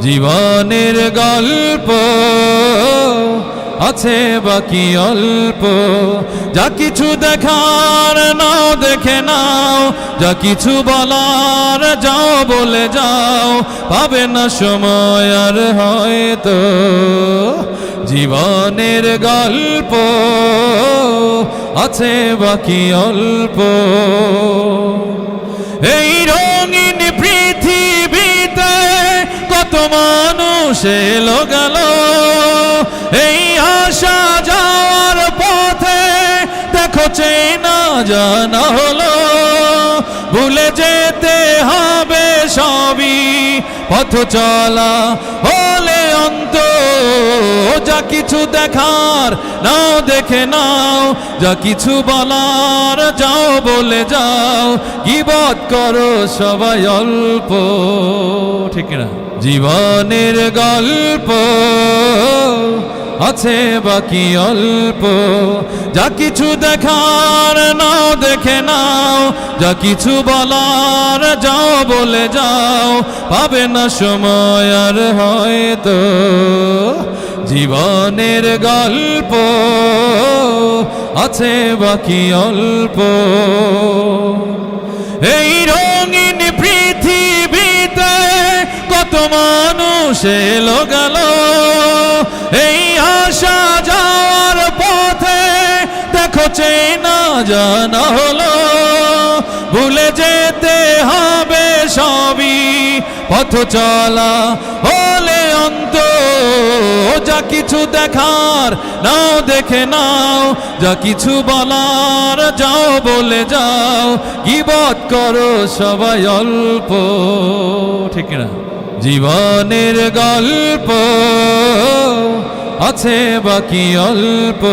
জীবনের গল্প আছে বাকি অল্প, যা কিছু দেখার নাও দেখে নাও, যা কিছু বলার যাও বলে যাও, পাবে না সময় আর হয়তো। জীবনের গল্প আছে বাকি অল্প। এই রঙিন পৃথিবীতে কত মানুষ এলো গেল, এই আসা যাওয়ার পথে দেখো চেনা জানা হলো। ভুলে যেতে হবে সবই, পথ চলা হলে অন্ত। যা কিছু দেখার নাও দেখে নাও, যা কিছু বলার যাও বলে যাও, গীবত করো সবাই অল্প, ঠিক না? জীবনের গল্প আছে বাকি অল্প, যা কিছু দেখার নাও দেখে নাও, যা কিছু বলার যাও বলে যাও, পাবে না সময় আর হয়তো। জীবনের গল্প আছে বাকি অল্প। এই রঙিন পৃথিবীতে কত মানুষ এলো গেল, এই আসা যাওয়ার পথে দেখো চেনা জানা হলো। ভুলে যেতে হবে সবই, পথ চলা হলে অন্ত। যা কিছু দেখার নাও দেখে নাও, যা কিছু বলার যাও বলে যাও, গীবত করো সবাই অল্প, ঠিক না? জীবনের গল্প আছে বাকি অল্প।